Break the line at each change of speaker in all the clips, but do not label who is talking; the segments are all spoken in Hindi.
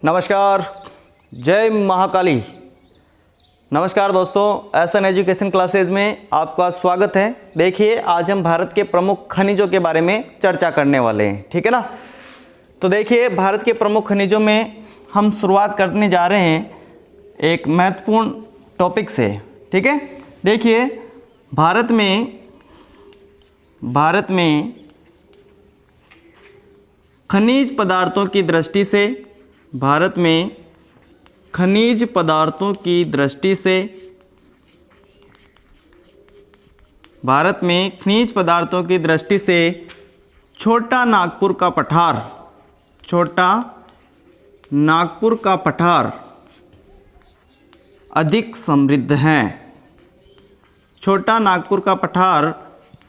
नमस्कार, जय महाकाली। नमस्कार दोस्तों, एसएन एजुकेशन क्लासेज में आपका स्वागत है। देखिए, आज हम भारत के प्रमुख खनिजों के बारे में चर्चा करने वाले हैं, ठीक है ना। तो देखिए, भारत के प्रमुख खनिजों में हम शुरुआत करने जा रहे हैं एक महत्वपूर्ण टॉपिक से, ठीक है। देखिए, भारत में खनिज पदार्थों की दृष्टि से भारत में खनिज पदार्थों की दृष्टि से छोटा नागपुर का पठार अधिक समृद्ध है। छोटा नागपुर का पठार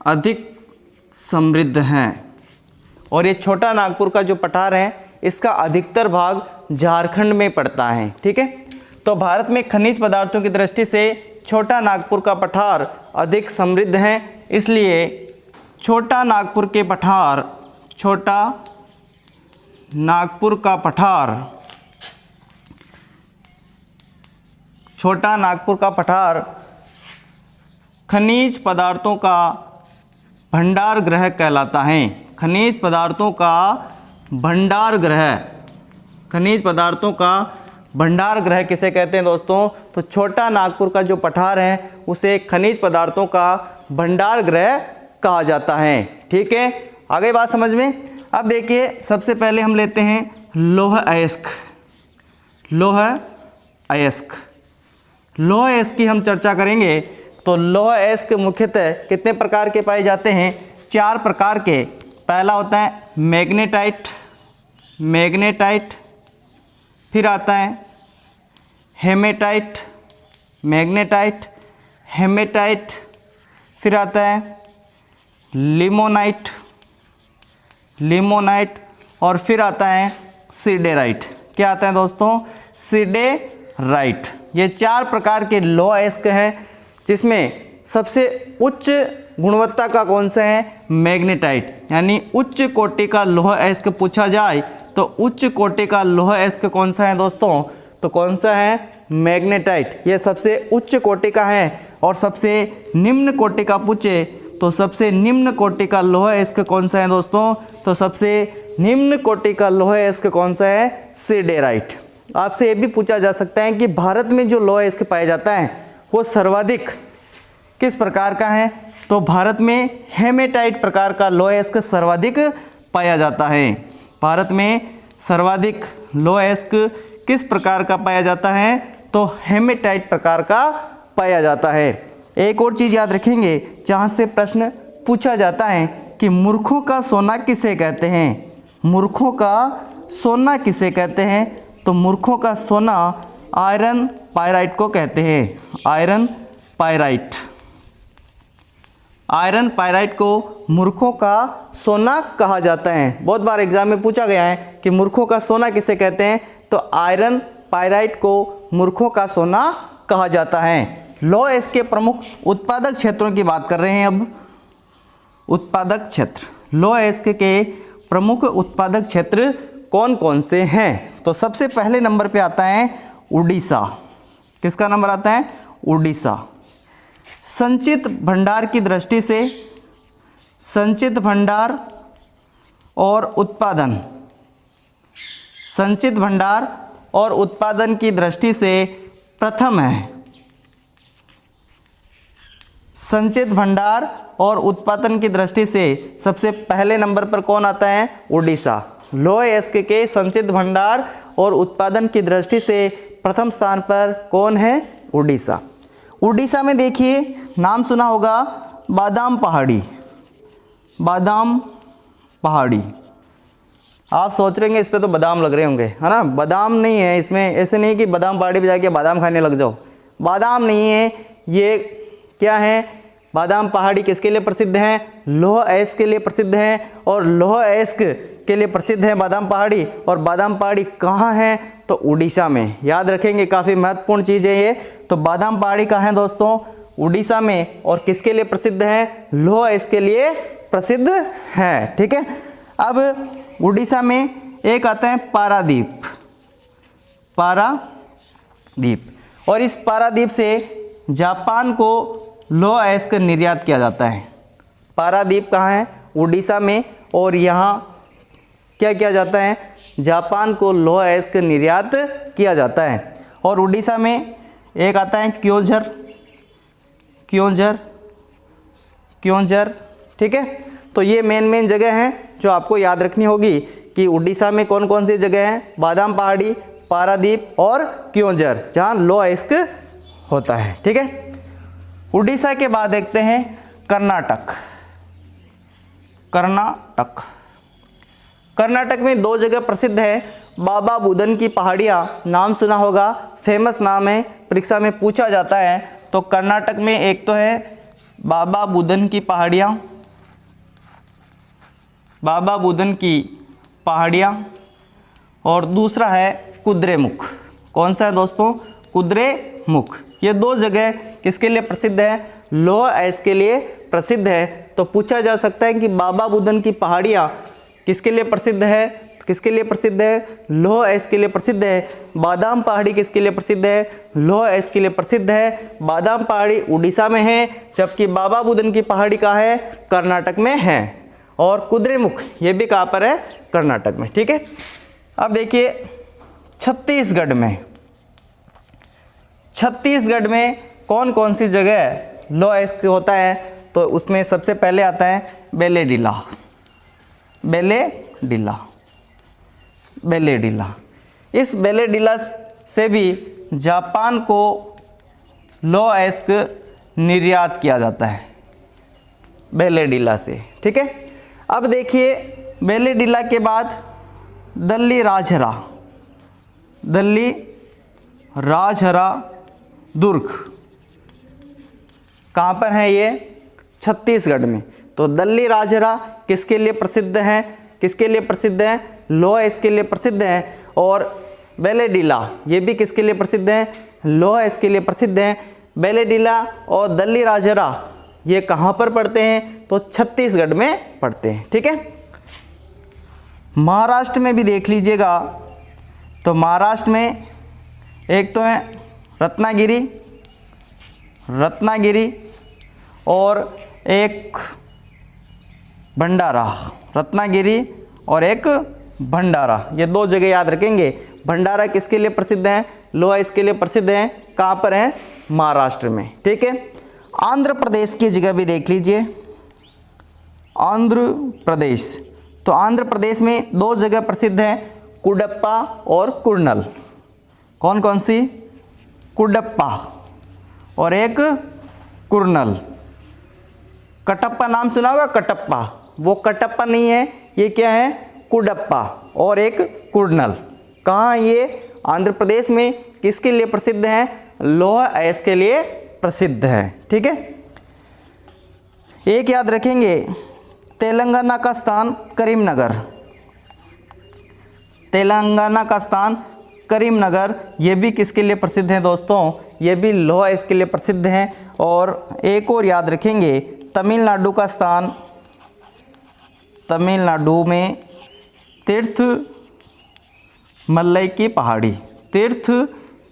अधिक समृद्ध है। और ये छोटा नागपुर का जो पठार है, इसका अधिकतर भाग झारखंड में पड़ता है, ठीक है। तो भारत में खनिज पदार्थों की दृष्टि से छोटा नागपुर का पठार अधिक समृद्ध है, इसलिए छोटा नागपुर का पठार खनिज पदार्थों का भंडार गृह कहलाता है। खनिज पदार्थों का भंडार गृह किसे कहते हैं दोस्तों? तो छोटा नागपुर का जो पठार है उसे खनिज पदार्थों का भंडार गृह कहा जाता है, ठीक है। आगे बात समझ में। अब देखिए, सबसे पहले हम लेते हैं लौह अयस्क की हम चर्चा करेंगे। तो लौह अयस्क मुख्यतः कितने प्रकार के पाए जाते हैं? 4 प्रकार के। पहला होता है मैग्नेटाइट, फिर आता है हेमेटाइट, फिर आता है लिमोनाइट, और फिर आता है सिडेराइट। क्या आता है दोस्तों? सिडेराइट। ये 4 प्रकार के लौह अयस्क हैं, जिसमें सबसे उच्च गुणवत्ता का कौन सा है? मैग्नेटाइट। यानी उच्च कोटि का लौह अयस्क पूछा जाए तो उच्च कोटि का लौह अयस्क कौन सा है दोस्तों? तो कौन सा है? मैग्नेटाइट। ये सबसे उच्च कोटि का है। और सबसे निम्न कोटि का पूछे तो सबसे निम्न कोटि का लौह अयस्क कौन सा है दोस्तों? तो सबसे निम्न कोटि का लौह अयस्क कौन सा है? सिडेराइट। आपसे ये भी पूछा जा सकता है कि भारत में जो लौह अयस्क पाया जाता है वो सर्वाधिक किस प्रकार का है? तो भारत में हेमेटाइट प्रकार का लौह अयस्क सर्वाधिक पाया जाता है। भारत में सर्वाधिक लौह अयस्क किस प्रकार का पाया जाता है? तो हेमेटाइट प्रकार का पाया जाता है। एक और चीज़ याद रखेंगे, जहाँ से प्रश्न पूछा जाता है कि मूर्खों का सोना किसे कहते हैं? मूर्खों का सोना किसे कहते हैं? तो मूर्खों का सोना आयरन पायराइट को कहते हैं। आयरन पायराइट को मूर्खों का सोना कहा जाता है। बहुत बार एग्जाम में पूछा गया है कि मूर्खों का सोना किसे कहते हैं? तो आयरन पायराइट को मूर्खों का सोना कहा जाता है। लौह अयस्क के प्रमुख उत्पादक क्षेत्रों की बात कर रहे हैं। अब उत्पादक क्षेत्र, लौह अयस्क के प्रमुख उत्पादक क्षेत्र कौन कौन से हैं? तो सबसे पहले नंबर पे आता है उड़ीसा। किसका नंबर आता है? उड़ीसा। संचित भंडार की दृष्टि से, संचित भंडार और उत्पादन की दृष्टि से प्रथम है। संचित भंडार और उत्पादन की दृष्टि से सबसे पहले नंबर पर कौन आता है? उड़ीसा। लौह अयस्क के संचित भंडार और उत्पादन की दृष्टि से प्रथम स्थान पर कौन है? उड़ीसा। उड़ीसा में देखिए, नाम सुना होगा बादाम पहाड़ी। आप सोच रहे हैं इस पे तो बादाम लग रहे होंगे, है ना। बादाम नहीं है इसमें। ऐसे नहीं कि बादाम पहाड़ी पे जाके बादाम खाने लग जाओ। बादाम नहीं है ये। क्या है? बादाम पहाड़ी किसके लिए प्रसिद्ध है? लौह अयस्क के लिए प्रसिद्ध है। और लौह अयस्क के लिए प्रसिद्ध है बादाम पहाड़ी। और बादाम पहाड़ी कहाँ है? तो उड़ीसा में। याद रखेंगे, काफ़ी महत्वपूर्ण चीज़ है ये। तो बादाम पहाड़ी कहाँ है दोस्तों? उड़ीसा में। और किसके लिए प्रसिद्ध है? लौह अयस्क के लिए प्रसिद्ध है, ठीक है। अब उड़ीसा में एक आता है पारादीप। पारादीप। और इस पारादीप से जापान को लौह अयस्क निर्यात किया जाता है। पारादीप कहाँ है? उड़ीसा में। और यहाँ क्या किया जाता है? जापान को लौह अयस्क निर्यात किया जाता है। और उड़ीसा में एक आता है क्योंझर, क्योंझर, क्योंझर, ठीक है। तो ये मेन जगह हैं जो आपको याद रखनी होगी कि उड़ीसा में कौन कौन सी जगह हैं? बादाम पहाड़ी, पारादीप और क्योंझर, जहाँ लौह अयस्क होता है, ठीक है। उड़ीसा के बाद देखते हैं कर्नाटक। कर्नाटक, कर्नाटक में दो जगह प्रसिद्ध है। बाबा बुदन की पहाड़ियाँ, नाम सुना होगा, फेमस नाम है, परीक्षा में पूछा जाता है। तो कर्नाटक में एक तो है बाबा बुदन की पहाड़ियाँ, बाबा बुदन की पहाड़ियाँ, और दूसरा है कुद्रेमुख। कौन सा है दोस्तों? कुद्रेमुख। ये दो जगह किसके लिए प्रसिद्ध है? लौह अयस्क के लिए प्रसिद्ध है। तो पूछा जा सकता है कि बाबा बुदन की पहाड़ियाँ किसके लिए प्रसिद्ध है? किसके लिए प्रसिद्ध है? लौह अयस्क के लिए प्रसिद्ध है। बादाम पहाड़ी किसके लिए प्रसिद्ध है? लौह अयस्क के लिए प्रसिद्ध है। बादाम पहाड़ी उड़ीसा में है, जबकि बाबा बुदन की पहाड़ी कहाँ है? कर्नाटक में है। और कुद्रेमुख ये भी कहाँ पर है? कर्नाटक में, ठीक है। अब देखिए छत्तीसगढ़ में, छत्तीसगढ़ में कौन कौन सी जगह लौह अयस्क होता है? तो उसमें सबसे पहले आता है बेलेडीला, बेलेडीला, बेलेडीला। इस बेलेडीला से भी जापान को लौह अयस्क निर्यात किया जाता है, बेलेडीला से, ठीक है। अब देखिए बेलेडीला के बाद दल्ली राजहरा, दल्ली राजहरा दुर्ग, कहाँ पर है ये? छत्तीसगढ़ में। तो दल्ली राजहरा किसके लिए प्रसिद्ध है? किसके लिए प्रसिद्ध है? लौह अयस्क के लिए प्रसिद्ध है। और बेलेडीला ये भी किसके लिए प्रसिद्ध है? लौह अयस्क के लिए प्रसिद्ध है। बेलेडीला और दल्ली राजहरा ये कहाँ पर पड़ते हैं? तो छत्तीसगढ़ में पड़ते हैं, ठीक है। महाराष्ट्र में भी देख लीजिएगा, तो महाराष्ट्र में एक तो है रत्नागिरी, रत्नागिरी, और एक भंडारा, रत्नागिरी और एक भंडारा। ये दो जगह याद रखेंगे। भंडारा किसके लिए प्रसिद्ध है? लौह अयस्क के लिए प्रसिद्ध है। कहाँ पर है? महाराष्ट्र में, ठीक है। आंध्र प्रदेश की जगह भी देख लीजिए, आंध्र प्रदेश। तो आंध्र प्रदेश में दो जगह प्रसिद्ध है, कुडप्पा और कुर्नल। कौन कौन सी? कुडप्पा और एक कुर्नल। कटप्पा नाम सुना होगा, कटप्पा, वो कटप्पा नहीं है, ये क्या है? कुडप्पा और एक कुर्नल। कहाँ ये? आंध्र प्रदेश में। किसके लिए प्रसिद्ध है? लौह अयस्क के लिए प्रसिद्ध है, ठीक है। एक याद रखेंगे, तेलंगाना का स्थान करीमनगर, तेलंगाना का स्थान करीमनगर, ये भी किसके लिए प्रसिद्ध है दोस्तों? ये भी लौह अयस्क के लिए प्रसिद्ध हैं। और एक और याद रखेंगे, तमिलनाडु का स्थान, तमिलनाडु में तीर्थ मल्लई की पहाड़ी, तीर्थ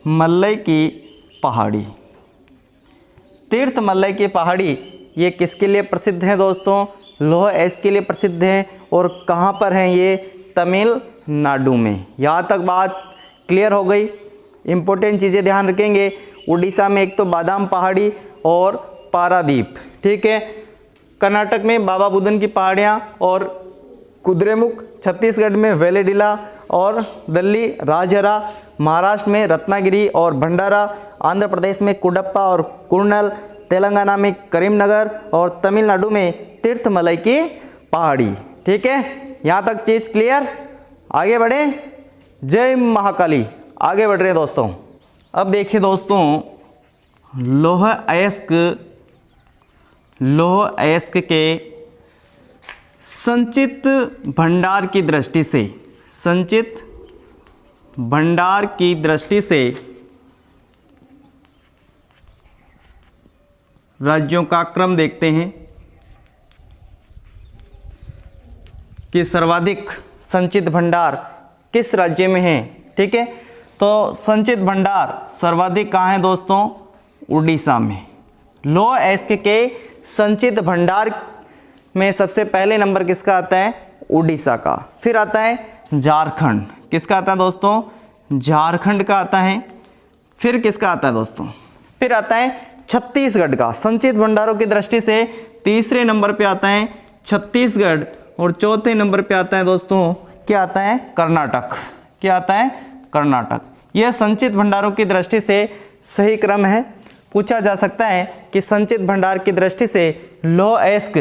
मल्लई की पहाड़ी, तीर्थ मल्लई की पहाड़ी ये किसके लिए प्रसिद्ध है दोस्तों? लौह अयस्क के लिए प्रसिद्ध है। और कहाँ पर हैं ये? तमिलनाडु में। यहाँ तक बात क्लियर हो गई। इम्पोर्टेंट चीज़ें ध्यान रखेंगे, उड़ीसा में एक तो बादाम पहाड़ी और पारादीप, ठीक है। कर्नाटक में बाबा बुदन की पहाड़ियाँ और कुद्रेमुख, छत्तीसगढ़ में वेलेडीला और दल्ली राजहरा, महाराष्ट्र में रत्नागिरी और भंडारा, आंध्र प्रदेश में कुडप्पा और कुर्नल, तेलंगाना में करीमनगर और तमिलनाडु में तीर्थमलई की पहाड़ी, ठीक है। यहाँ तक चीज़ क्लियर? आगे बढ़े। जय महाकाली। आगे बढ़ रहे हैं दोस्तों। अब देखिए दोस्तों, लौह अयस्क, लौह अयस्क के संचित भंडार की दृष्टि से, संचित भंडार की दृष्टि से राज्यों का क्रम देखते हैं कि सर्वाधिक संचित भंडार किस राज्य में है, ठीक है। तो संचित भंडार सर्वाधिक कहाँ है दोस्तों? उड़ीसा में। लौह अयस्क के संचित भंडार में सबसे पहले नंबर किसका आता है? उड़ीसा का। फिर आता है झारखंड। किसका आता है दोस्तों? झारखंड का आता है। फिर किसका आता है दोस्तों? फिर आता है छत्तीसगढ़ का। संचित भंडारों की दृष्टि से तीसरे नंबर पे आता है छत्तीसगढ़ और चौथे नंबर पे आता है दोस्तों, क्या आता है? कर्नाटक। क्या आता है? कर्नाटक। यह संचित भंडारों की दृष्टि से सही क्रम है। पूछा जा सकता है कि संचित भंडार की दृष्टि से लौह अयस्क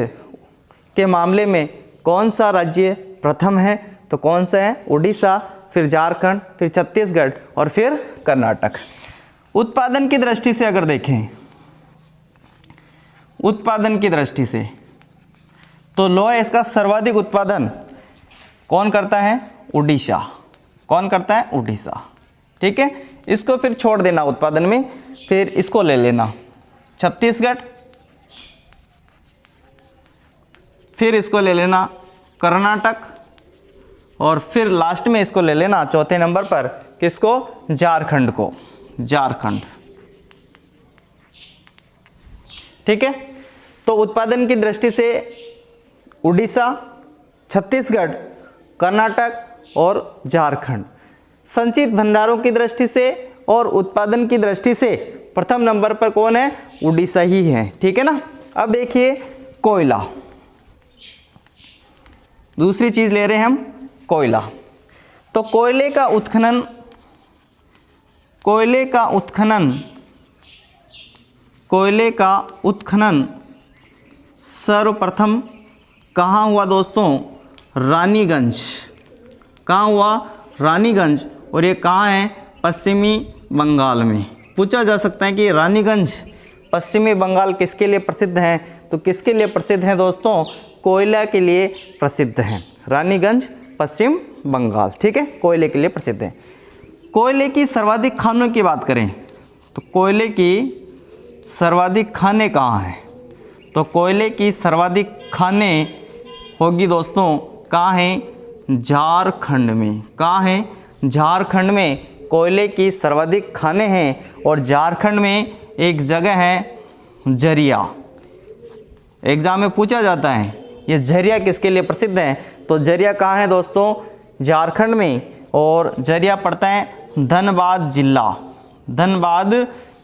के मामले में कौन सा राज्य प्रथम है? तो कौन सा है? उड़ीसा, फिर झारखंड, फिर छत्तीसगढ़ और फिर कर्नाटक। उत्पादन की दृष्टि से अगर देखें, उत्पादन की दृष्टि से तो लौह अयस्क का सर्वाधिक उत्पादन कौन करता है? उड़ीसा। कौन करता है? उड़ीसा। ठीक है, इसको फिर छोड़ देना उत्पादन में, फिर इसको ले लेना छत्तीसगढ़, फिर इसको ले लेना कर्नाटक और फिर लास्ट में इसको ले लेना चौथे नंबर पर, किसको? झारखंड को। झारखंड। ठीक है, तो उत्पादन की दृष्टि से उड़ीसा, छत्तीसगढ़, कर्नाटक और झारखंड। संचित भंडारों की दृष्टि से और उत्पादन की दृष्टि से प्रथम नंबर पर कौन है? उड़ीसा ही है। ठीक है ना। अब देखिए कोयला, दूसरी चीज ले रहे हैं हम, कोयला। तो कोयले का उत्खनन सर्वप्रथम कहाँ हुआ दोस्तों? रानीगंज। कहाँ हुआ? रानीगंज। और ये कहाँ है? पश्चिमी बंगाल में। पूछा जा सकता है कि रानीगंज पश्चिमी बंगाल किसके लिए प्रसिद्ध है? तो किसके लिए प्रसिद्ध है दोस्तों? कोयला के लिए प्रसिद्ध है। रानीगंज पश्चिम बंगाल। ठीक है, कोयले के लिए प्रसिद्ध है। कोयले की सर्वाधिक खानों की बात करें तो कोयले की सर्वाधिक खाने कहाँ हैं? तो कोयले की सर्वाधिक खाने होगी दोस्तों, कहाँ हैं? झारखंड में। कहाँ है? झारखंड में कोयले की सर्वाधिक खाने हैं। और झारखंड में एक जगह है झरिया। एग्जाम में पूछा जाता है ये झरिया किसके लिए प्रसिद्ध है? तो झरिया कहाँ है दोस्तों? झारखंड में। और झरिया पड़ता है धनबाद जिला। धनबाद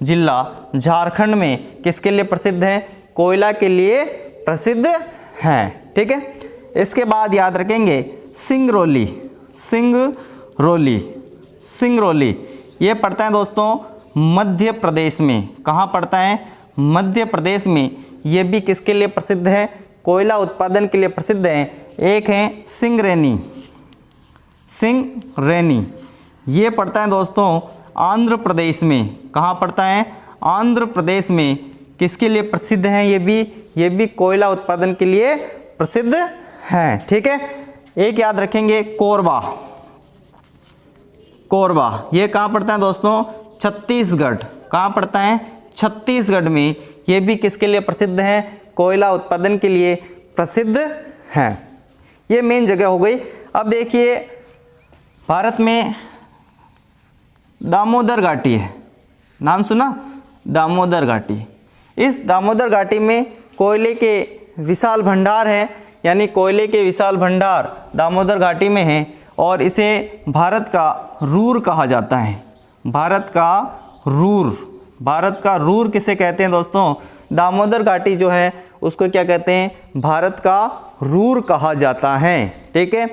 जिला झारखंड में किसके लिए प्रसिद्ध है? कोयला के लिए प्रसिद्ध है। ठीक है, इसके बाद याद रखेंगे सिंगरौली। सिंगरौली, सिंगरौली ये पड़ता है दोस्तों मध्य प्रदेश में। कहाँ पड़ता है? मध्य प्रदेश में। ये भी किसके लिए प्रसिद्ध है? कोयला उत्पादन के लिए प्रसिद्ध है। एक है सिंगरेनी। सिंगरेनी ये पड़ता है दोस्तों आंध्र प्रदेश में। कहाँ पड़ता है? आंध्र प्रदेश में। किसके लिए प्रसिद्ध है? ये भी कोयला उत्पादन के लिए प्रसिद्ध है। ठीक है, एक याद रखेंगे कोरबा। कोरबा ये कहाँ पड़ता है दोस्तों? छत्तीसगढ़। कहाँ पड़ता है? छत्तीसगढ़ में। ये भी किसके लिए प्रसिद्ध है? कोयला उत्पादन के लिए प्रसिद्ध है। ये मेन जगह हो गई। अब देखिए भारत में दामोदर घाटी है, नाम सुना? दामोदर घाटी। इस दामोदर घाटी में कोयले के विशाल भंडार है, यानी कोयले के विशाल भंडार दामोदर घाटी में है। और इसे भारत का रूर कहा जाता है। भारत का रूर। भारत का रूर किसे कहते हैं दोस्तों? दामोदर घाटी जो है उसको क्या कहते हैं? भारत का रूर कहा जाता है। ठीक है,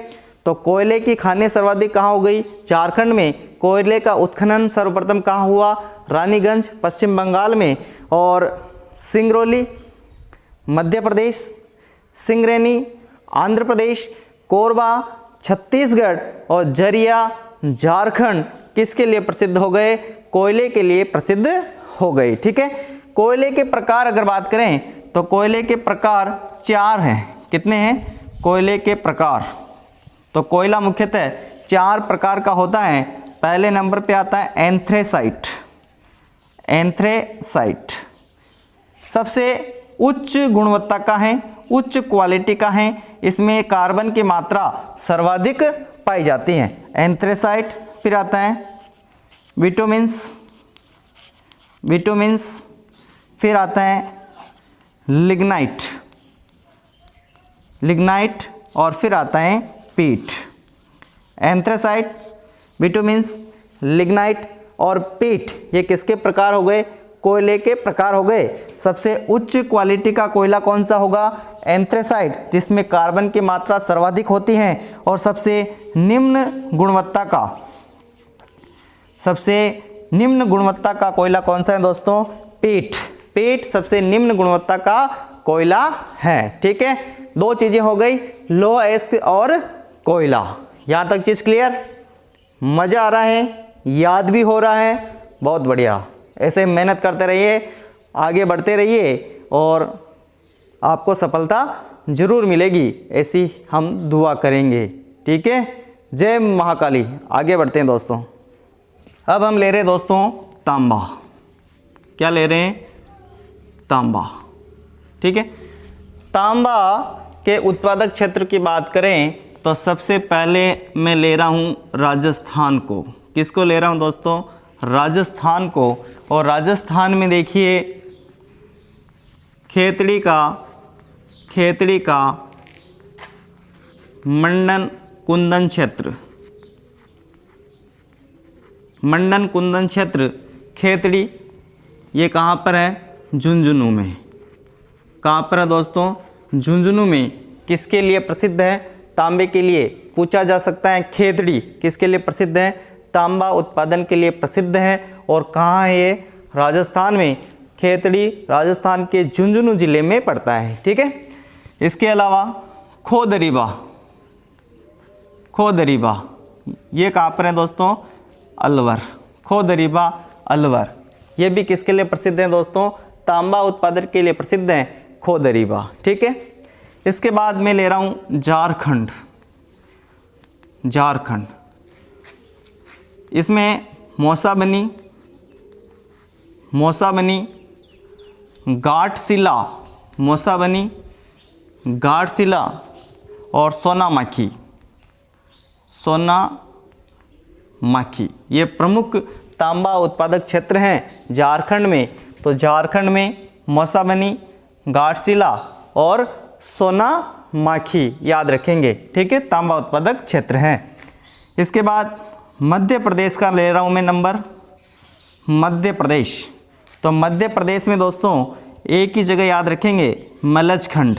तो कोयले की खानें सर्वाधिक कहाँ हो गई? झारखंड में। कोयले का उत्खनन सर्वप्रथम कहाँ हुआ? रानीगंज पश्चिम बंगाल में। और सिंगरौली मध्य प्रदेश, सिंगरेनी आंध्र प्रदेश, कोरबा छत्तीसगढ़ और झरिया झारखंड किसके लिए प्रसिद्ध हो गए? कोयले के लिए प्रसिद्ध हो गए। ठीक है, कोयले के प्रकार अगर बात करें तो कोयले के प्रकार 4 हैं। कितने हैं? कोयले के प्रकार। तो कोयला मुख्यतः 4 प्रकार का होता है। पहले नंबर पे आता है एंथ्रेसाइट। एंथ्रेसाइट सबसे उच्च गुणवत्ता का है, उच्च क्वालिटी का है। इसमें कार्बन की मात्रा सर्वाधिक पाई जाती है। एंथ्रेसाइट। फिर आता है बिटुमिन्स, फिर आता है लिग्नाइट, और फिर आता है पीट। एंथ्रेसाइट, बिटुमिन्स, लिग्नाइट और पीट, ये किसके प्रकार हो गए? कोयले के प्रकार हो गए। सबसे उच्च क्वालिटी का कोयला कौन सा होगा? एंथ्रेसाइट, जिसमें कार्बन की मात्रा सर्वाधिक होती है। और सबसे निम्न गुणवत्ता का कोयला कौन सा है दोस्तों? पीट सबसे निम्न गुणवत्ता का कोयला है। ठीक है, दो चीजें हो गई, लो एस्क और कोयला। यहां तक चीज क्लियर? मजा आ रहा है, याद भी हो रहा है, बहुत बढ़िया। ऐसे मेहनत करते रहिए, आगे बढ़ते रहिए और आपको सफलता जरूर मिलेगी, ऐसी हम दुआ करेंगे। ठीक है, जय महाकाली। आगे बढ़ते हैं दोस्तों। अब हम ले रहे हैं दोस्तों तांबा। क्या ले रहे हैं? तांबा। ठीक है, तांबा के उत्पादक क्षेत्र की बात करें तो सबसे पहले मैं ले रहा हूँ राजस्थान को। किसको ले रहा हूँ दोस्तों? राजस्थान को। और राजस्थान में देखिए खेतड़ी का मंडन कुंदन क्षेत्र, खेतड़ी, ये कहाँ पर है? झुंझुनू में। कहाँ पर है दोस्तों? झुंझुनू में। किसके लिए प्रसिद्ध है? तांबे के लिए। पूछा जा सकता है खेतड़ी किसके लिए प्रसिद्ध है? तांबा उत्पादन के लिए प्रसिद्ध है। और कहाँ है ये? राजस्थान में। खेतड़ी राजस्थान के झुंझुनू जिले में पड़ता है। ठीक है, इसके अलावा खोदरीबा, ये कहाँ पर है दोस्तों? अलवर। खोदरीबा, अलवर, ये भी किसके लिए प्रसिद्ध है दोस्तों? तांबा उत्पादन के लिए प्रसिद्ध है खोदरीबा। ठीक है, इसके बाद मैं ले रहा हूँ झारखंड। इसमें मौसाबनी, घाटशिला और सोनामाखी, ये प्रमुख तांबा उत्पादक क्षेत्र हैं झारखंड में। तो झारखंड में मौसाबनी, घाटशिला और सोनामाखी याद रखेंगे। ठीक है, तांबा उत्पादक क्षेत्र हैं। इसके बाद मध्य प्रदेश का ले रहा हूँ मैं नंबर। मध्य प्रदेश, तो मध्य प्रदेश में दोस्तों एक ही जगह याद रखेंगे, मलजखंड।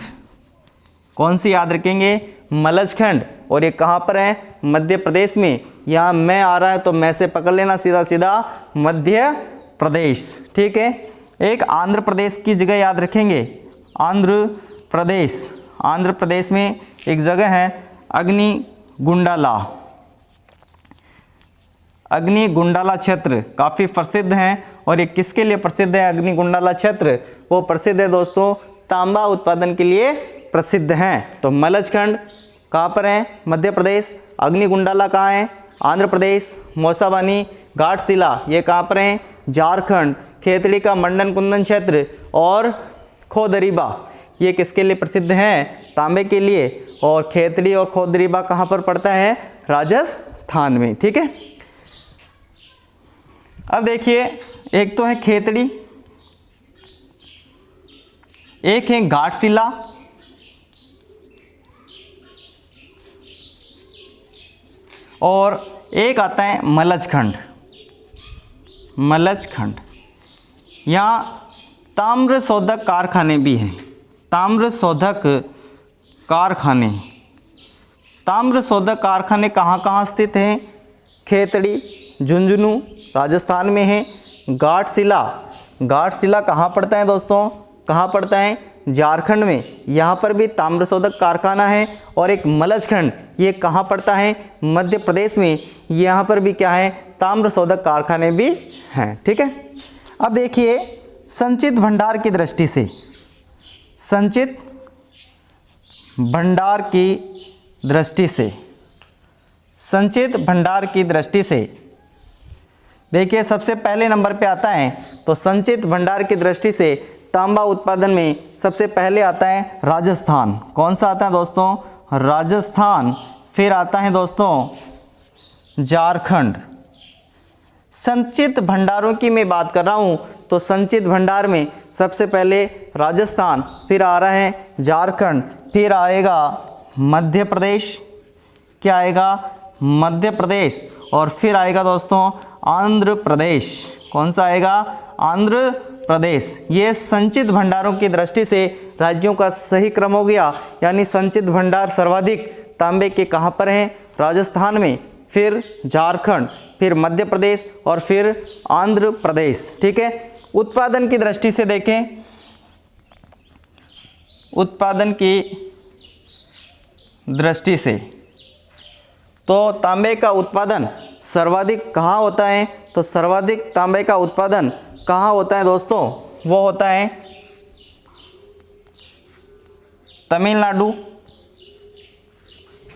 कौन सी याद रखेंगे? मलजखंड। और ये कहाँ पर है? मध्य प्रदेश में। यहाँ मैं आ रहा है तो मैं से पकड़ लेना सीधा मध्य प्रदेश। ठीक है, एक आंध्र प्रदेश की जगह याद रखेंगे, आंध्र प्रदेश में एक जगह है अग्निगुंडाला क्षेत्र, काफ़ी प्रसिद्ध हैं। और ये किसके लिए प्रसिद्ध है अग्निगुंडाला क्षेत्र? वो प्रसिद्ध है दोस्तों तांबा उत्पादन के लिए प्रसिद्ध हैं। तो मलजखंड कहाँ पर है? मध्य प्रदेश। अग्निगुंडाला कहाँ है? आंध्र प्रदेश। मौसाबनी, घाटशिला, ये कहाँ पर हैं? झारखंड। खेतड़ी का मंडन कुंदन क्षेत्र और खोदरीबा, ये किसके लिए प्रसिद्ध हैं? तांबे के लिए। और खेतड़ी और खोदरीबा कहाँ पर पड़ता है? राजस्थान में। ठीक है, अब देखिए एक तो है खेतड़ी, एक है घाटशिला, और एक आता है मलजखंड। यहाँ ताम्र शोधक कारखाने भी हैं। ताम्र शोधक कारखाने कहाँ स्थित हैं? खेतड़ी, झुंझुनू राजस्थान में है। घाटशिला कहाँ पड़ता है दोस्तों? कहाँ पड़ता है? झारखंड में। यहाँ पर भी ताम्रशोधक कारखाना है। और एक मलजखंड, ये कहाँ पड़ता है? मध्य प्रदेश में। यहाँ पर भी क्या है? ताम्रशोधक कारखाने भी हैं। ठीक है, अब देखिए संचित भंडार की दृष्टि से देखिए सबसे पहले नंबर पे आता है। तो संचित भंडार की दृष्टि से तांबा उत्पादन में सबसे पहले आता है राजस्थान। कौन सा आता है दोस्तों? राजस्थान। फिर आता है दोस्तों झारखंड। संचित भंडारों की मैं बात कर रहा हूँ तो संचित भंडार में सबसे पहले राजस्थान, फिर आ रहा है झारखंड, फिर आएगा मध्य प्रदेश, क्या आएगा मध्य प्रदेश, और फिर आएगा दोस्तों आंध्र प्रदेश। कौन सा आएगा आंध्र प्रदेश। ये संचित भंडारों की दृष्टि से राज्यों का सही क्रम हो गया, यानी संचित भंडार सर्वाधिक तांबे के कहाँ पर हैं, राजस्थान में, फिर झारखंड, फिर मध्य प्रदेश और फिर आंध्र प्रदेश। ठीक है। उत्पादन की दृष्टि से देखें, उत्पादन की दृष्टि से तो तांबे का उत्पादन सर्वाधिक कहाँ होता है, तो सर्वाधिक तांबे का उत्पादन कहाँ होता है दोस्तों, वो होता है तमिलनाडु।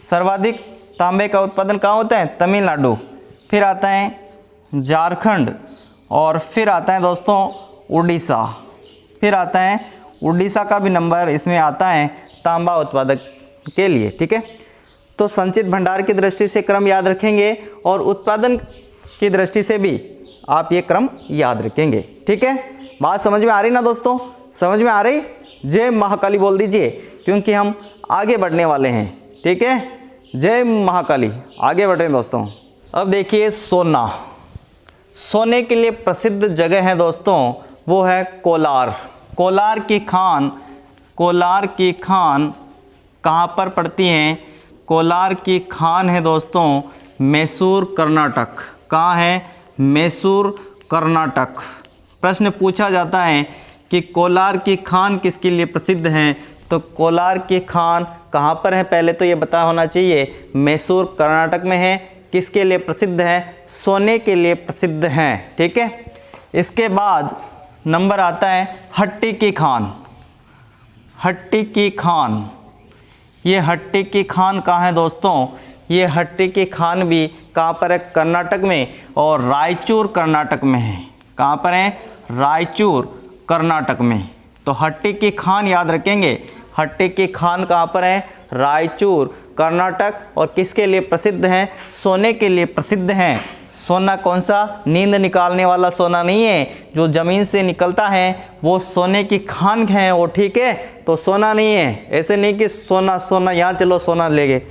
सर्वाधिक तांबे का उत्पादन कहाँ होता है, तमिलनाडु, फिर आता है झारखंड, और फिर आता है दोस्तों उड़ीसा, फिर आता है उड़ीसा का भी नंबर इसमें आता है तांबा उत्पादक के लिए। ठीक है। तो संचित भंडार की दृष्टि से क्रम याद रखेंगे और उत्पादन की दृष्टि से भी आप ये क्रम याद रखेंगे। ठीक है। बात समझ में आ रही ना दोस्तों, समझ में आ रही? जय महाकाली बोल दीजिए, क्योंकि हम आगे बढ़ने वाले हैं। ठीक है। जय महाकाली, आगे बढ़ रहे हैं दोस्तों। अब देखिए सोना, सोने के लिए प्रसिद्ध जगह है दोस्तों, वो है कोलार। कोलार की खान, कोलार की खान कहाँ पर पड़ती हैं, कोलार की खान है दोस्तों मैसूर कर्नाटक। कहाँ है, मैसूर कर्नाटक। प्रश्न पूछा जाता है कि कोलार की खान किसके लिए प्रसिद्ध है, तो कोलार की खान कहाँ पर है, पहले तो ये पता होना चाहिए, मैसूर कर्नाटक में है। किसके लिए प्रसिद्ध है, सोने के लिए प्रसिद्ध हैं। ठीक है। इसके बाद नंबर आता है हट्टी की खान। हट्टी की खान, ये हट्टी की खान कहाँ है दोस्तों, ये हट्टी की खान भी कहाँ पर है, कर्नाटक में, और रायचूर कर्नाटक में है। कहाँ पर है, रायचूर कर्नाटक में। तो हट्टी की खान याद रखेंगे, हट्टी की खान कहाँ पर है, रायचूर कर्नाटक, और किसके लिए प्रसिद्ध हैं, सोने के लिए प्रसिद्ध हैं। सोना कौन सा, नींद निकालने वाला सोना नहीं है, जो ज़मीन से निकलता है वो सोने की खान है वो। ठीक है। तो सोना नहीं है, ऐसे नहीं कि सोना सोना यहाँ चलो सोना ले गए,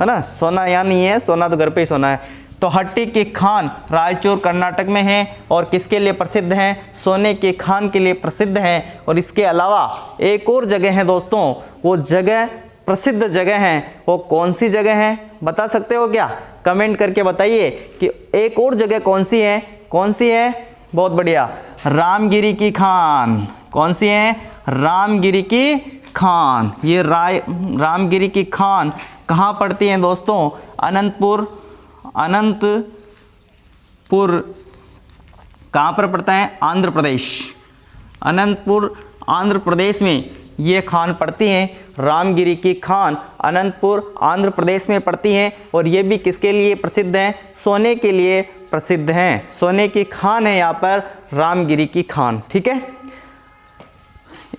है ना, सोना यहाँ नहीं है, सोना तो घर पे ही सोना है। तो हट्टी की खान रायचूर कर्नाटक में है और किसके लिए प्रसिद्ध हैं, सोने की खान के लिए प्रसिद्ध हैं। और इसके अलावा एक और जगह है दोस्तों, वो जगह प्रसिद्ध जगह है, वो कौन सी जगह है बता सकते हो क्या, कमेंट करके बताइए कि एक और जगह कौन सी है, कौन सी है। बहुत बढ़िया, रामगिरी की खान। कौन सी है, रामगिरी की खान। ये रामगिरी की खान कहाँ पड़ती है दोस्तों, अनंतपुर। अनंतपुर कहाँ पर पड़ता है, आंध्र प्रदेश। अनंतपुर आंध्र प्रदेश में ये खान पड़ती हैं। रामगिरी की खान अनंतपुर आंध्र प्रदेश में पड़ती हैं, और ये भी किसके लिए प्रसिद्ध हैं, सोने के लिए प्रसिद्ध हैं। सोने की खान है यहाँ पर रामगिरी की खान। ठीक है।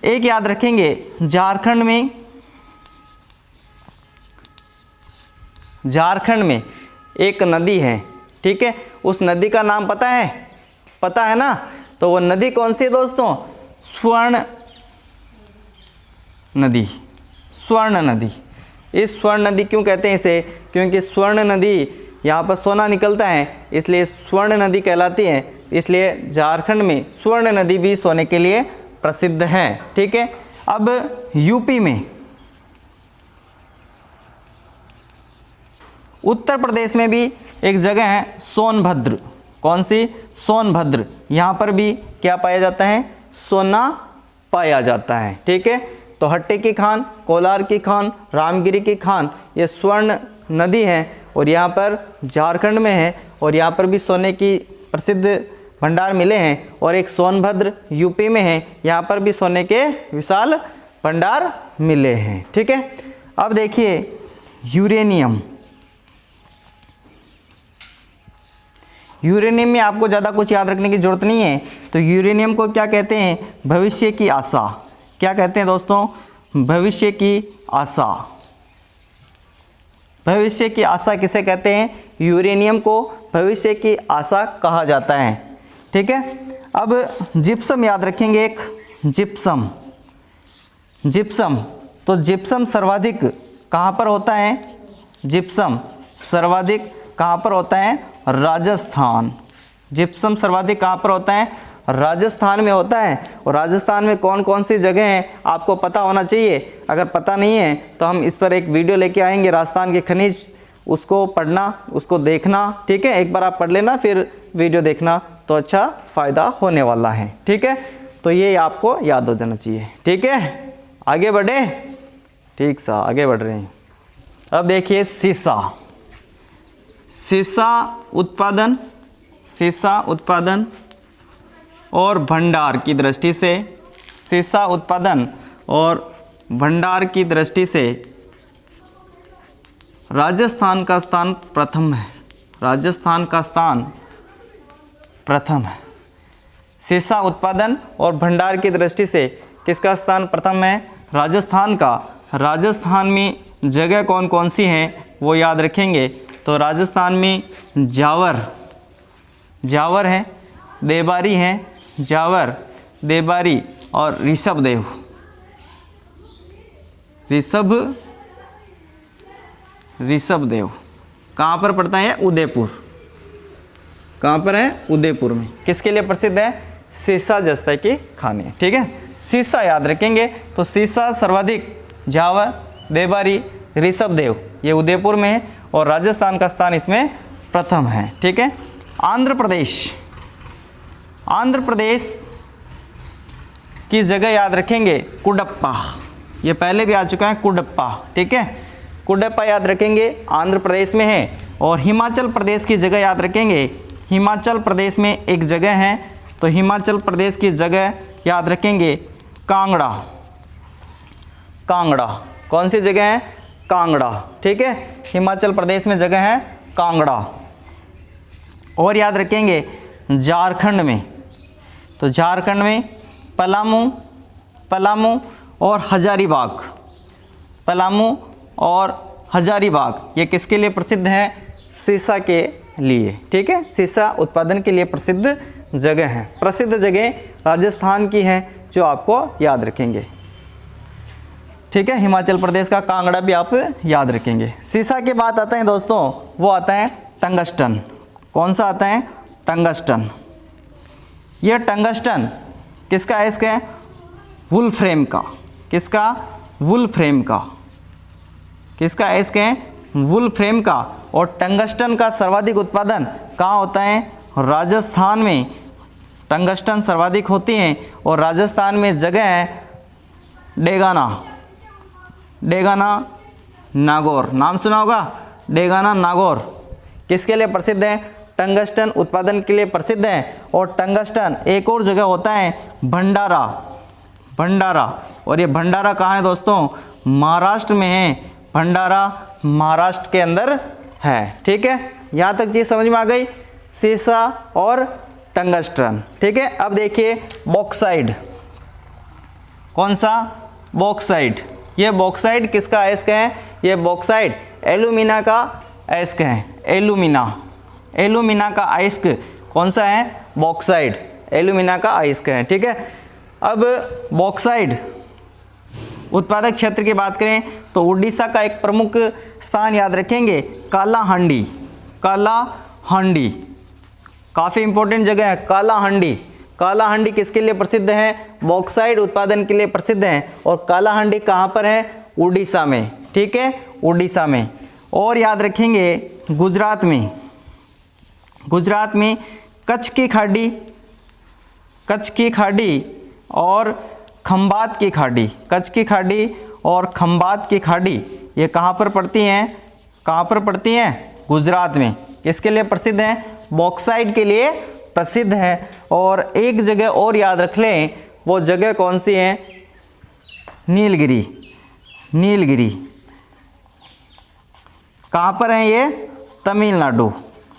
एक याद रखेंगे, झारखंड में एक नदी है। ठीक है। उस नदी का नाम पता है ना, तो वो नदी कौन सी है दोस्तों, स्वर्ण नदी। स्वर्ण नदी। इस स्वर्ण नदी क्यों कहते हैं इसे, क्योंकि स्वर्ण नदी यहाँ पर सोना निकलता है, इसलिए स्वर्ण नदी कहलाती है। इसलिए झारखंड में स्वर्ण नदी भी सोने के लिए प्रसिद्ध है। ठीक है। अब यूपी में, उत्तर प्रदेश में भी एक जगह है सोनभद्र। कौन सी, सोनभद्र। यहाँ पर भी क्या पाया जाता है, सोना पाया जाता है। ठीक है। तो हट्टी की खान, कोलार की खान, रामगिरी की खान, ये स्वर्ण नदी है और यहाँ पर झारखंड में है, और यहाँ पर भी सोने की प्रसिद्ध भंडार मिले हैं। और एक सोनभद्र यूपी में है, यहाँ पर भी सोने के विशाल भंडार मिले हैं। ठीक है। अब देखिए यूरेनियम। यूरेनियम में आपको ज़्यादा कुछ याद रखने की ज़रूरत नहीं है। तो यूरेनियम को क्या कहते हैं, भविष्य की आशा। क्या कहते हैं दोस्तों, भविष्य की आशा। भविष्य की आशा किसे कहते हैं, यूरेनियम को भविष्य की आशा कहा जाता है। ठीक है, अब जिप्सम याद रखेंगे, एक जिप्सम। जिप्सम, तो जिप्सम सर्वाधिक कहाँ पर होता है? जिप्सम सर्वाधिक कहाँ पर होता है? राजस्थान। जिप्सम सर्वाधिक कहाँ पर होता है? राजस्थान में होता है। और राजस्थान में कौन कौन सी जगह हैं आपको पता होना चाहिए। अगर पता नहीं है तो हम इस पर एक वीडियो लेके आएंगे, राजस्थान के खनिज, उसको पढ़ना, उसको देखना। ठीक है, एक बार आप पढ़ लेना, फिर वीडियो देखना, तो अच्छा फ़ायदा होने वाला है। ठीक है, तो ये आपको याद हो जाना चाहिए। ठीक है, आगे बढ़े। ठीक सा आगे बढ़ रहे हैं। अब देखिए सीसा। सीसा उत्पादन, सीसा उत्पादन और भंडार की दृष्टि से, सीसा उत्पादन और भंडार की दृष्टि से राजस्थान का स्थान प्रथम है। राजस्थान का स्थान प्रथम है। सीसा उत्पादन और भंडार की दृष्टि से किसका स्थान प्रथम है? राजस्थान का। राजस्थान में जगह कौन कौन सी हैं वो याद रखेंगे। तो राजस्थान में जावर, जावर है, देबारी है, जावर, देबारी और ऋषभदेव। ऋषभदेव कहाँ पर पड़ता है? उदयपुर। कहाँ पर है? उदयपुर में। किसके लिए प्रसिद्ध है? सीसा जस्ते के खाने। ठीक है, सीसा याद रखेंगे। तो सीसा सर्वाधिक जावर, देबारी, ऋषभदेव, ये उदयपुर में है और राजस्थान का स्थान इसमें प्रथम है। ठीक है, आंध्र प्रदेश। आंध्र प्रदेश की जगह याद रखेंगे कुडप्पा। ये पहले भी आ चुका है कुडप्पा। ठीक है, कुडप्पा याद रखेंगे, आंध्र प्रदेश में है। और हिमाचल प्रदेश की जगह याद रखेंगे। हिमाचल प्रदेश में एक जगह है, तो हिमाचल प्रदेश की जगह याद रखेंगे कांगड़ा। कांगड़ा कौन सी जगह है? कांगड़ा। ठीक है, हिमाचल प्रदेश में जगह है कांगड़ा। और याद रखेंगे झारखंड में, तो झारखंड में पलामू, पलामू और हजारीबाग। पलामू और हजारीबाग ये किसके लिए प्रसिद्ध है? सीसा के लिए। ठीक है, सीसा उत्पादन के लिए प्रसिद्ध जगह है। प्रसिद्ध जगह राजस्थान की है जो आपको याद रखेंगे। ठीक है, हिमाचल प्रदेश का कांगड़ा भी आप याद रखेंगे। सीसा के बाद आता है दोस्तों, वो आता है टंगस्टन। कौन सा आता है? टंगस्टन। यह टंगस्टन किसका है? इसका वुल्फ्रेम का। किसका? वुल्फ्रेम का। किसका है? इसके वुल्फ्रेम का। और टंगस्टन का सर्वाधिक उत्पादन कहाँ होता है? राजस्थान में टंगस्टन सर्वाधिक होती हैं। और राजस्थान में जगह है डेगाना, डेगाना नागौर। नाम सुना होगा, डेगाना नागौर। किसके लिए प्रसिद्ध है? टंगस्टन उत्पादन के लिए प्रसिद्ध है। और टंगस्टन एक और जगह होता है भंडारा। भंडारा, और ये भंडारा कहाँ है दोस्तों? महाराष्ट्र में है। भंडारा महाराष्ट्र के अंदर है। ठीक है, यहाँ तक चीज़ समझ में आ गई, सीसा और टंगस्टन। ठीक है, अब देखिए बॉक्साइड। कौन सा? बॉक्साइड। ये बॉक्साइड किसका अयस्क है? ये बॉक्साइड एल्यूमिना का अयस्क है। एल्यूमिना, एल्यूमिना का अयस्क कौन सा है? बॉक्साइड, एल्यूमिना का अयस्क है। ठीक है, अब बॉक्साइड उत्पादक क्षेत्र की बात करें तो उड़ीसा का एक प्रमुख स्थान याद रखेंगे कालाहांडी। कालाहांडी काफ़ी इंपॉर्टेंट जगह है कालाहांडी। कालाहांडी किसके लिए प्रसिद्ध है? बॉक्साइड उत्पादन के लिए प्रसिद्ध है। और कालाहांडी कहाँ पर है? उड़ीसा में। ठीक है, उड़ीसा में। और याद रखेंगे गुजरात में, गुजरात में कच्छ की खाड़ी, कच्छ की खाड़ी और खंबात की खाड़ी। कच्छ की खाड़ी और खंबात की खाड़ी ये कहाँ पर पड़ती हैं? कहाँ पर पड़ती हैं? गुजरात में। किसके लिए प्रसिद्ध हैं? बॉक्साइड के लिए प्रसिद्ध है। और एक जगह और याद रख लें, वो जगह कौन सी है? नीलगिरी। नीलगिरी कहाँ पर है ये? तमिलनाडु।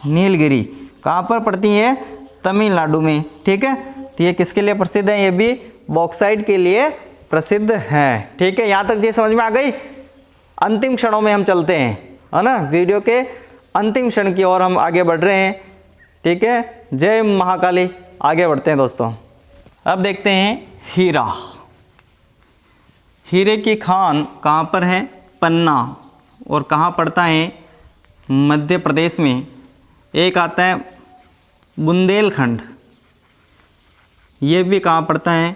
नीलगिरी कहाँ पर पड़ती है? तमिलनाडु में। ठीक है, तो ये किसके लिए प्रसिद्ध है? ये भी बॉक्साइड के लिए प्रसिद्ध है। ठीक है, यहाँ तक ये समझ में आ गई। अंतिम क्षणों में हम चलते हैं, है ना। वीडियो के अंतिम क्षण की ओर हम आगे बढ़ रहे हैं। ठीक है, जय महाकाली। आगे बढ़ते हैं दोस्तों। अब देखते हैं हीरा। हीरे की खान कहाँ पर है? पन्ना। और कहाँ पड़ता है? मध्य प्रदेश में। एक आता है बुंदेलखंड, ये भी कहाँ पड़ता है?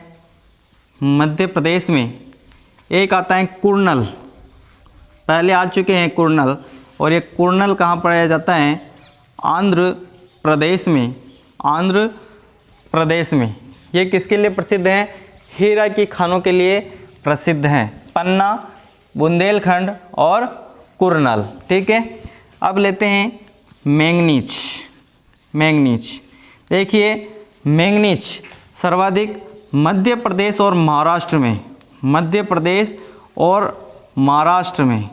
मध्य प्रदेश में। एक आता है कुर्नल, पहले आ चुके हैं कुर्नल, और ये कुर्नल कहाँ पाया जाता है? आंध्र प्रदेश में। आंध्र प्रदेश में। ये किसके लिए प्रसिद्ध है? हीरा की खानों के लिए प्रसिद्ध हैं। पन्ना, बुंदेलखंड और कुर्नल। ठीक है, अब लेते हैं मैंगनीज। मैंगनीज देखिए, मैंगनीज सर्वाधिक मध्य प्रदेश और महाराष्ट्र में। मध्य प्रदेश और महाराष्ट्र में।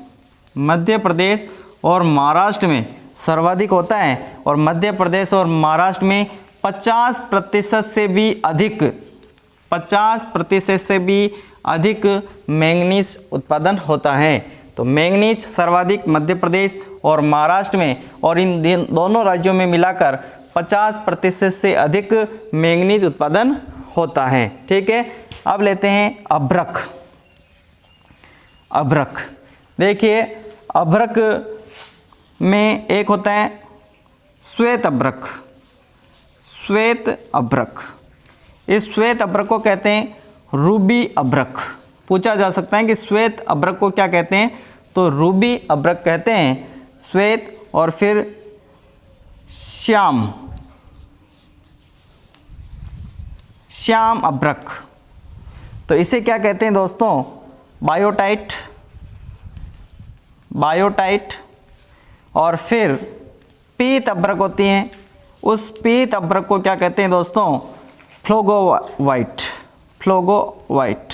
मध्य प्रदेश और महाराष्ट्र में सर्वाधिक होता है। और मध्य प्रदेश और महाराष्ट्र में 50% से भी अधिक 50% से भी अधिक मैंगनीज उत्पादन होता है। तो मैंगनीज सर्वाधिक मध्य प्रदेश और महाराष्ट्र में, और इन दोनों राज्यों में मिलाकर 50% से अधिक मैंगनीज उत्पादन होता है। ठीक है, अब लेते हैं अभ्रक। अभ्रक देखिए, अभ्रक में एक होता है श्वेत अभ्रक। श्वेत अभ्रक, इस श्वेत अभ्रक को कहते हैं रूबी अभ्रक। पूछा जा सकता है कि श्वेत अभ्रक को क्या कहते हैं? तो रूबी अभ्रक कहते हैं। श्वेत और फिर श्याम, श्याम अभ्रक। तो इसे क्या कहते हैं दोस्तों? बायोटाइट। बायोटाइट। और फिर पीत अभ्रक होती हैं, उस पीत अभ्रक को क्या कहते हैं दोस्तों? फ्लोगोवाइट। फ्लोगोवाइट।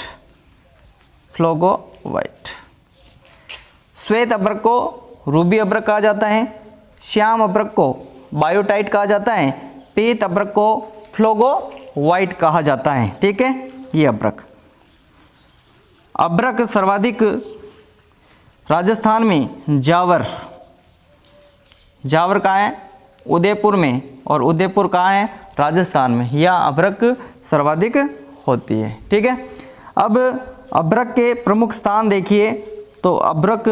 फ्लोगोवाइट। श्वेत अभ्रक को रूबी अभ्रक कहा जाता है, श्याम अभ्रक को बायोटाइट कहा जाता है, पीत अभ्रक को फ्लोगोवाइट कहा जाता है। ठीक है, ये अभ्रक। अभ्रक सर्वाधिक राजस्थान में जावर। जावर कहाँ है? उदयपुर में। और उदयपुर कहाँ है? राजस्थान में। यह अभ्रक सर्वाधिक होती है। ठीक है, अब अभ्रक के प्रमुख स्थान देखिए, तो अभ्रक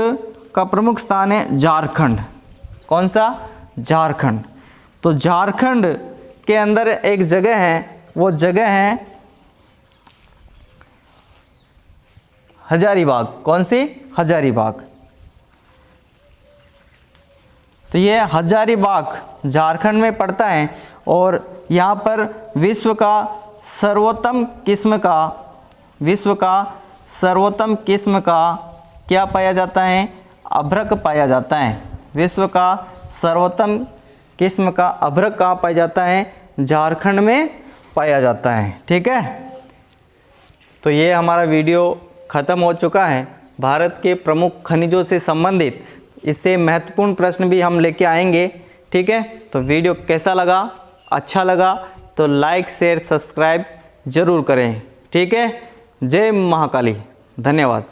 का प्रमुख स्थान है झारखंड। कौन सा? झारखंड। तो झारखंड के अंदर एक जगह है, वो जगह है हजारीबाग। कौन सी? हजारीबाग। तो ये हजारीबाग झारखंड में पड़ता है, और यहाँ पर विश्व का सर्वोत्तम किस्म का क्या पाया जाता है? अभ्रक पाया जाता है। विश्व का सर्वोत्तम किस्म का अभ्रक कहाँ पाया जाता है? झारखंड में पाया जाता है। ठीक है, तो ये हमारा वीडियो ख़त्म हो चुका है। भारत के प्रमुख खनिजों से संबंधित इससे महत्वपूर्ण प्रश्न भी हम लेके आएंगे। ठीक है, तो वीडियो कैसा लगा? अच्छा लगा तो लाइक, शेयर, सब्सक्राइब जरूर करें। ठीक है, जय महाकाली। धन्यवाद।